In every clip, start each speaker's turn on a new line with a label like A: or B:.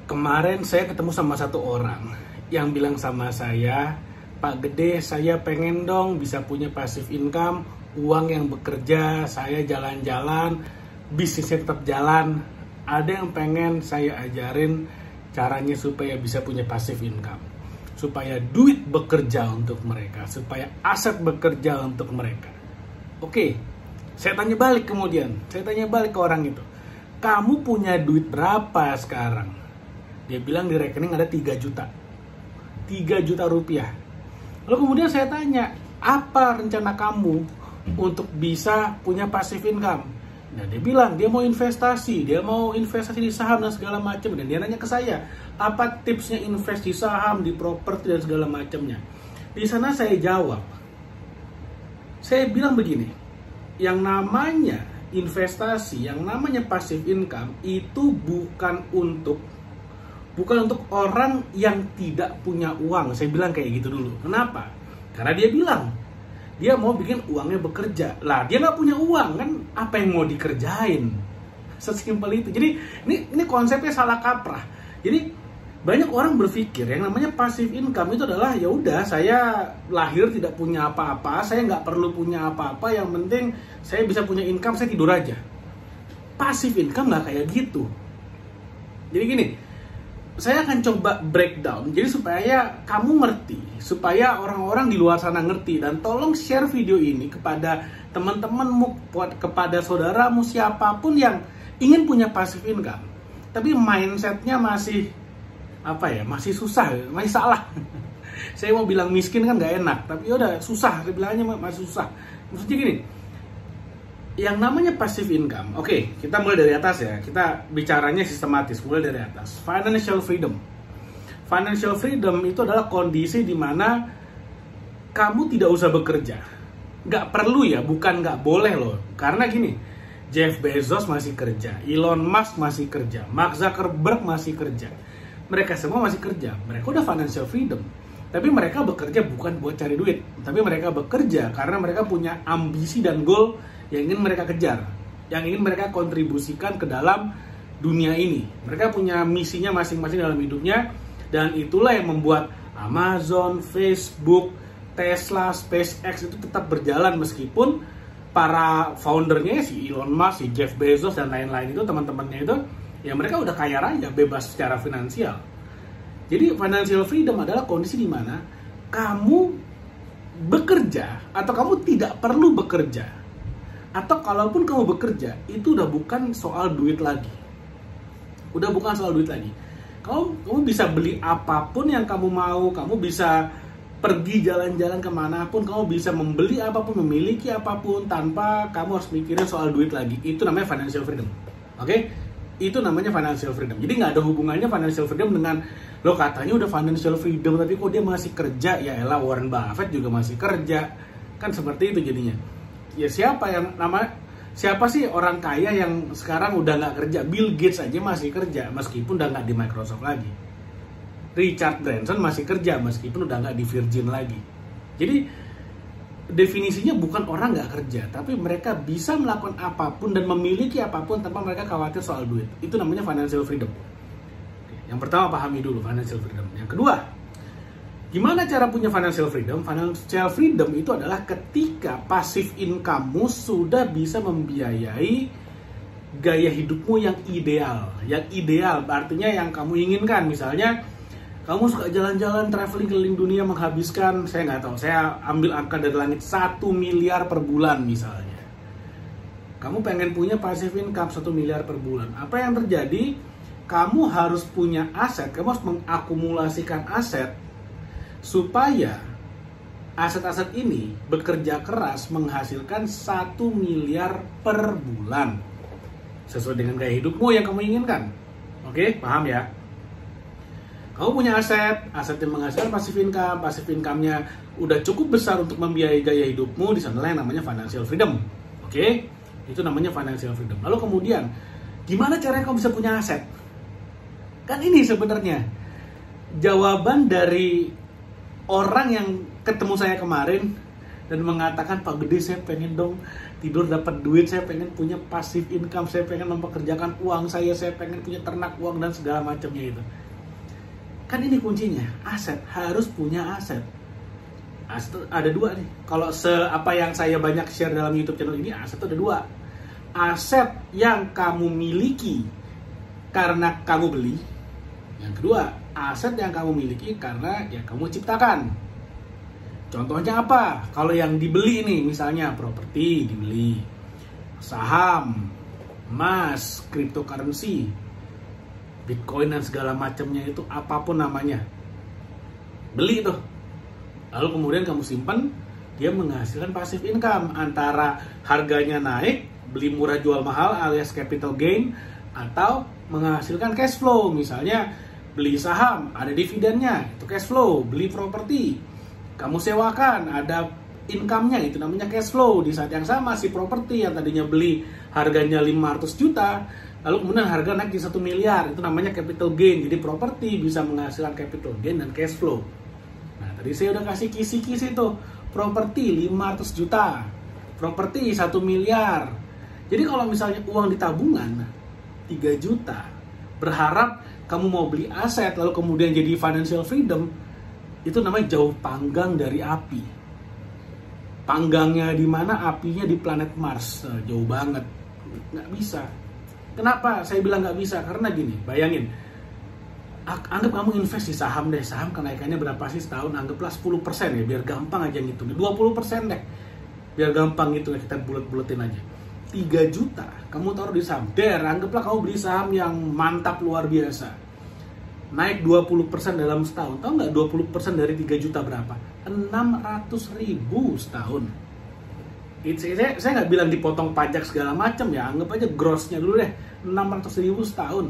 A: Kemarin saya ketemu sama satu orang yang bilang sama saya, Pak Gede, saya pengen dong bisa punya passive income, uang yang bekerja, saya jalan-jalan, bisnisnya tetap jalan. Ada yang pengen saya ajarin caranya supaya bisa punya passive income, supaya duit bekerja untuk mereka, supaya aset bekerja untuk mereka. Oke, saya tanya balik kemudian, saya tanya balik ke orang itu, kamu punya duit berapa sekarang? Dia bilang di rekening ada 3 juta. 3 juta rupiah. Lalu kemudian saya tanya, apa rencana kamu untuk bisa punya passive income? Nah, dia bilang dia mau investasi di saham dan segala macam. Dan dia nanya ke saya, apa tipsnya invest di saham, di properti dan segala macamnya. Di sana saya jawab, saya bilang begini, yang namanya investasi, yang namanya passive income itu bukan untuk orang yang tidak punya uang. Saya bilang kayak gitu dulu. Kenapa? Karena dia bilang dia mau bikin uangnya bekerja. Lah, dia nggak punya uang kan, apa yang mau dikerjain? Sesimpel itu. Jadi ini konsepnya salah kaprah. Jadi banyak orang berpikir yang namanya passive income itu adalah ya udah, saya lahir tidak punya apa-apa, saya nggak perlu punya apa-apa, yang penting saya bisa punya income, saya tidur aja. Passive income nggak kayak gitu. Jadi gini, saya akan coba breakdown, jadi supaya kamu ngerti, supaya orang-orang di luar sana ngerti, dan tolong share video ini kepada teman-temanmu, kepada saudaramu, siapapun yang ingin punya passive income, tapi mindsetnya masih masih susah, masih salah. Saya mau bilang miskin kan nggak enak, tapi udah susah, saya bilangnya masih susah. Maksudnya gini, yang namanya passive income, oke, kita mulai dari atas ya. Kita bicaranya sistematis, mulai dari atas. Financial freedom. Financial freedom itu adalah kondisi di mana kamu tidak usah bekerja. Nggak perlu ya, bukan nggak boleh loh. Karena gini, Jeff Bezos masih kerja, Elon Musk masih kerja, Mark Zuckerberg masih kerja. Mereka semua masih kerja. Mereka udah financial freedom. Tapi mereka bekerja bukan buat cari duit, tapi mereka bekerja karena mereka punya ambisi dan goal yang ingin mereka kejar, yang ingin mereka kontribusikan ke dalam dunia ini. Mereka punya misinya masing-masing dalam hidupnya, dan itulah yang membuat Amazon, Facebook, Tesla, SpaceX itu tetap berjalan meskipun para foundernya, si Elon Musk, si Jeff Bezos, dan lain-lain itu, teman-temannya itu, ya mereka udah kaya raya, bebas secara finansial. Jadi financial freedom adalah kondisi di mana kamu bekerja atau kamu tidak perlu bekerja. Atau kalaupun kamu bekerja, itu udah bukan soal duit lagi. Udah bukan soal duit lagi. Kamu bisa beli apapun yang kamu mau, kamu bisa pergi jalan-jalan kemanapun, kamu bisa membeli apapun, memiliki apapun, tanpa kamu harus mikirin soal duit lagi. Itu namanya financial freedom. Oke? Itu namanya financial freedom. Jadi nggak ada hubungannya financial freedom dengan, lo katanya udah financial freedom, tapi kok dia masih kerja? Ya elah, Warren Buffett juga masih kerja. Kan seperti itu jadinya. Ya siapa sih orang kaya yang sekarang udah nggak kerja? Bill Gates aja masih kerja meskipun udah nggak di Microsoft lagi. Richard Branson masih kerja meskipun udah nggak di Virgin lagi. Jadi definisinya bukan orang nggak kerja, tapi mereka bisa melakukan apapun dan memiliki apapun tanpa mereka khawatir soal duit. Itu namanya financial freedom. Yang pertama, pahami dulu financial freedom. Yang kedua, gimana cara punya financial freedom? Financial freedom itu adalah ketika passive income-mu sudah bisa membiayai gaya hidupmu yang ideal. Yang ideal artinya yang kamu inginkan. Misalnya, kamu suka jalan-jalan, traveling keliling dunia, menghabiskan, saya nggak tahu, saya ambil angka dari langit, 1 miliar per bulan misalnya. Kamu pengen punya passive income 1 miliar per bulan. Apa yang terjadi? Kamu harus punya aset, kamu harus mengakumulasikan aset, supaya aset-aset ini bekerja keras menghasilkan 1 miliar per bulan sesuai dengan gaya hidupmu yang kamu inginkan. Oke, paham ya? Kamu punya aset yang menghasilkan passive income-nya udah cukup besar untuk membiayai gaya hidupmu, di sana yang namanya financial freedom. Oke? Itu namanya financial freedom. Lalu kemudian, gimana caranya kamu bisa punya aset? Kan ini sebenarnya jawaban dari orang yang ketemu saya kemarin dan mengatakan, Pak Gede, saya pengen dong tidur dapat duit, saya pengen punya passive income, saya pengen mempekerjakan uang saya pengen punya ternak uang dan segala macamnya itu. Kan ini kuncinya, aset, harus punya aset. Aset ada dua nih. Kalau apa yang saya banyak share dalam YouTube channel ini, aset ada dua. Aset yang kamu miliki karena kamu beli. Yang kedua, aset yang kamu miliki karena ya kamu ciptakan. Contohnya apa? Kalau yang dibeli nih, misalnya properti dibeli, saham, emas, cryptocurrency, Bitcoin dan segala macamnya itu, apapun namanya, beli tuh. Lalu kemudian kamu simpan, dia menghasilkan passive income. Antara harganya naik, beli murah jual mahal alias capital gain, atau menghasilkan cash flow. Misalnya beli saham, ada dividennya, itu cash flow. Beli properti, kamu sewakan, ada income-nya, itu namanya cash flow. Di saat yang sama, si properti yang tadinya beli harganya 500 juta, lalu kemudian harga naik di 1 miliar, itu namanya capital gain. Jadi properti bisa menghasilkan capital gain dan cash flow. Nah, tadi saya udah kasih kisi-kisi tuh. Properti 500 juta, properti 1 miliar. Jadi kalau misalnya uang di tabungan 3 juta, berharap kamu mau beli aset lalu kemudian jadi financial freedom, itu namanya jauh panggang dari api. Panggangnya di mana? Apinya di planet Mars. Nah, jauh banget, nggak bisa. Kenapa saya bilang nggak bisa? Karena gini, bayangin, anggap kamu invest di saham deh. Saham kenaikannya berapa sih setahun? Anggaplah 10% ya, biar gampang aja gitu. 20% deh, biar gampang gitu ya, kita bulet-buletin aja. 3 juta kamu taruh di saham. Anggaplah kamu beli saham yang mantap luar biasa, naik 20% dalam setahun. Tahu nggak 20% dari 3 juta berapa? 600.000 setahun. Saya nggak bilang dipotong pajak segala macam ya, anggap aja grossnya dulu deh, 600.000 setahun.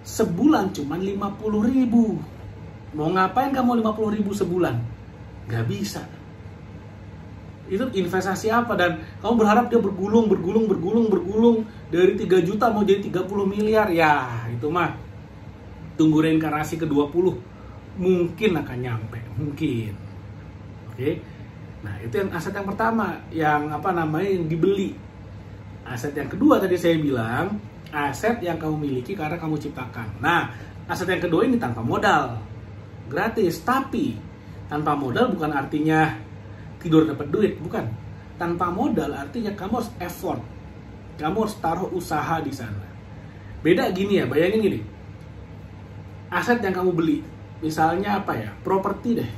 A: Sebulan cuma 50.000. Mau ngapain kamu 50.000 sebulan? Nggak bisa. Itu investasi apa? Dan kamu berharap dia bergulung dari 3 juta mau jadi 30 miliar. Ya, itu mah tunggu reinkarnasi ke-20, mungkin akan nyampe, mungkin. Oke. Nah, itu yang aset yang pertama, yang yang dibeli. Aset yang kedua tadi saya bilang, aset yang kamu miliki karena kamu ciptakan. Nah, aset yang kedua ini tanpa modal, gratis. Tapi tanpa modal bukan artinya tidur dapat duit, bukan. Tanpa modal artinya kamu harus effort, kamu harus taruh usaha di sana. Beda gini ya, bayangin gini. Aset yang kamu beli, misalnya properti deh.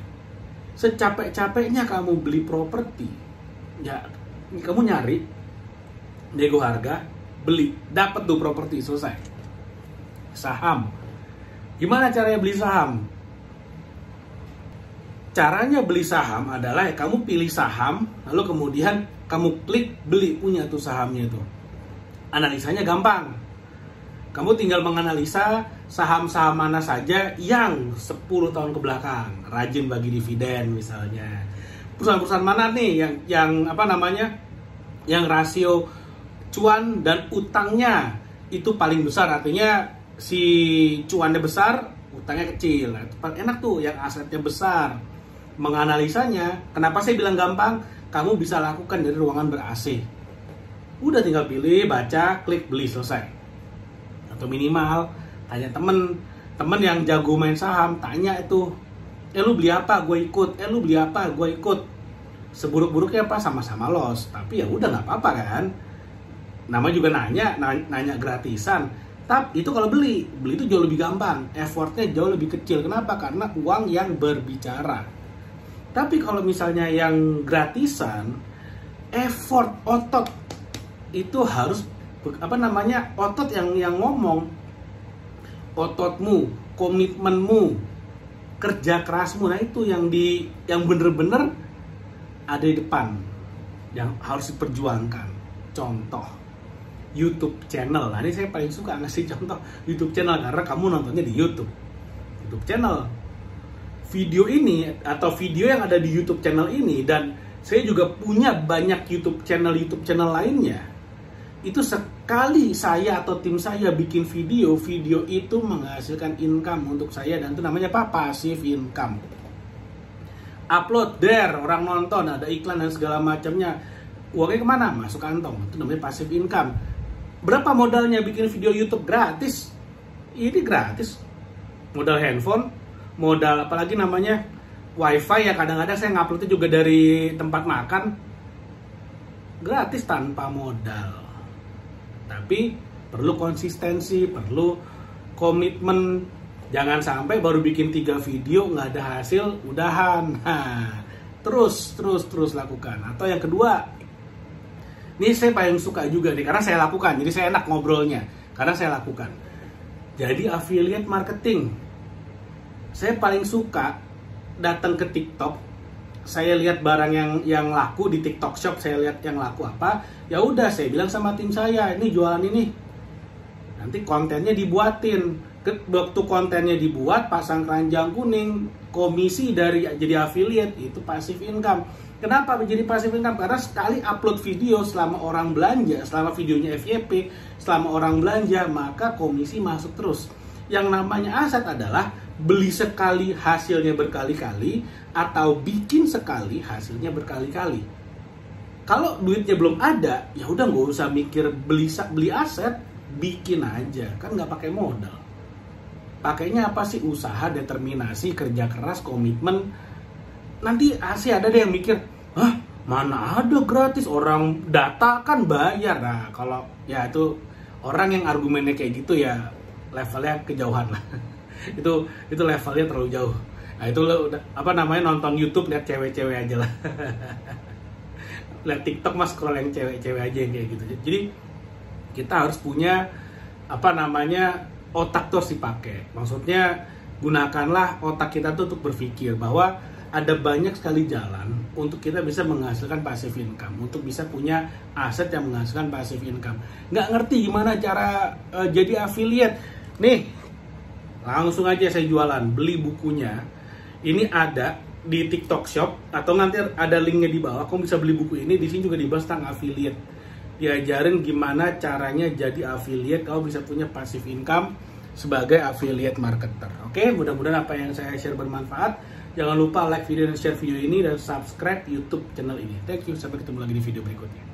A: Secapek-capeknya kamu beli properti, ya kamu nyari, nego harga, beli, dapat tuh properti, selesai. Saham, gimana caranya beli saham? Caranya beli saham adalah kamu pilih saham, lalu kemudian kamu klik beli, punya tuh sahamnya itu. Analisanya gampang. Kamu tinggal menganalisa saham-saham mana saja yang 10 tahun ke belakang rajin bagi dividen misalnya. Perusahaan-perusahaan mana nih yang rasio cuan dan utangnya itu paling besar, artinya si cuannya besar, utangnya kecil. Nah, itu paling enak tuh yang asetnya besar. Menganalisanya, kenapa saya bilang gampang? Kamu bisa lakukan dari ruangan ber-AC. Udah tinggal pilih, baca, klik, beli, selesai. Atau minimal tanya temen yang jago main saham, tanya itu, lu beli apa, gue ikut. Lu beli apa, gue ikut. Seburuk-buruknya apa, sama-sama loss. Tapi ya udah, nggak apa-apa kan. Namanya juga nanya gratisan. Tapi itu kalau beli itu jauh lebih gampang, effortnya jauh lebih kecil. Kenapa? Karena uang yang berbicara. Tapi kalau misalnya yang gratisan, effort, otot itu harus otot yang ngomong. Ototmu, komitmenmu, kerja kerasmu, nah itu yang bener-bener ada di depan, yang harus diperjuangkan. Contoh YouTube channel. Nah, ini saya paling suka ngasih contoh YouTube channel karena kamu nontonnya di YouTube channel. Video ini atau video yang ada di YouTube channel ini, dan saya juga punya banyak YouTube channel lainnya. Itu sekali saya atau tim saya bikin video itu menghasilkan income untuk saya, dan itu namanya passive income. upload, orang nonton, ada iklan dan segala macamnya. Uangnya kemana? Masuk kantong. Itu namanya passive income. Berapa modalnya bikin video YouTube? Gratis. Ini gratis. Modal handphone, modal apalagi namanya wifi ya, kadang-kadang saya nguploadnya juga dari tempat makan. Gratis tanpa modal. Tapi perlu konsistensi, perlu komitmen. Jangan sampai baru bikin 3 video nggak ada hasil, udahan. Terus lakukan. Atau yang kedua, ini saya paling suka juga nih, karena saya lakukan, jadi saya enak ngobrolnya, karena saya lakukan. Jadi affiliate marketing. Saya paling suka datang ke TikTok, saya lihat barang yang laku di TikTok Shop, saya lihat yang laku apa, ya udah saya bilang sama tim saya, ini jualan ini. Nanti kontennya dibuatin. Waktu kontennya dibuat, pasang keranjang kuning, komisi dari jadi affiliate, itu passive income. Kenapa menjadi passive income? Karena sekali upload video selama orang belanja, selama videonya FYP, selama orang belanja, maka komisi masuk terus. Yang namanya aset adalah beli sekali hasilnya berkali-kali, atau bikin sekali hasilnya berkali-kali. Kalau duitnya belum ada, ya udah nggak usah mikir beli aset, bikin aja, kan nggak pakai modal. Pakainya apa sih? Usaha, determinasi, kerja keras, komitmen. Nanti asli ada deh yang mikir, hah, mana ada gratis, orang data kan bayar. Nah, kalau ya itu orang yang argumennya kayak gitu ya levelnya kejauhan lah. itu levelnya terlalu jauh. Nah, itu lo apa namanya, nonton YouTube lihat cewek-cewek aja lah. Lihat TikTok mas scroll yang cewek-cewek aja yang kayak gitu. Jadi kita harus punya apa namanya, otak tuh harus dipakai. Maksudnya gunakanlah otak kita tuh untuk berpikir bahwa ada banyak sekali jalan untuk kita bisa menghasilkan passive income, untuk bisa punya aset yang menghasilkan passive income. Nggak ngerti gimana cara jadi affiliate? Nih, langsung aja saya jualan, beli bukunya. Ini ada di TikTok Shop, atau nanti ada linknya di bawah. Kamu bisa beli buku ini. Di sini juga dibahas tentang affiliate. Diajarin gimana caranya jadi affiliate, kamu bisa punya passive income sebagai affiliate marketer. Oke, mudah-mudahan apa yang saya share bermanfaat. Jangan lupa like video dan share video ini, dan subscribe YouTube channel ini. Thank you, sampai ketemu lagi di video berikutnya.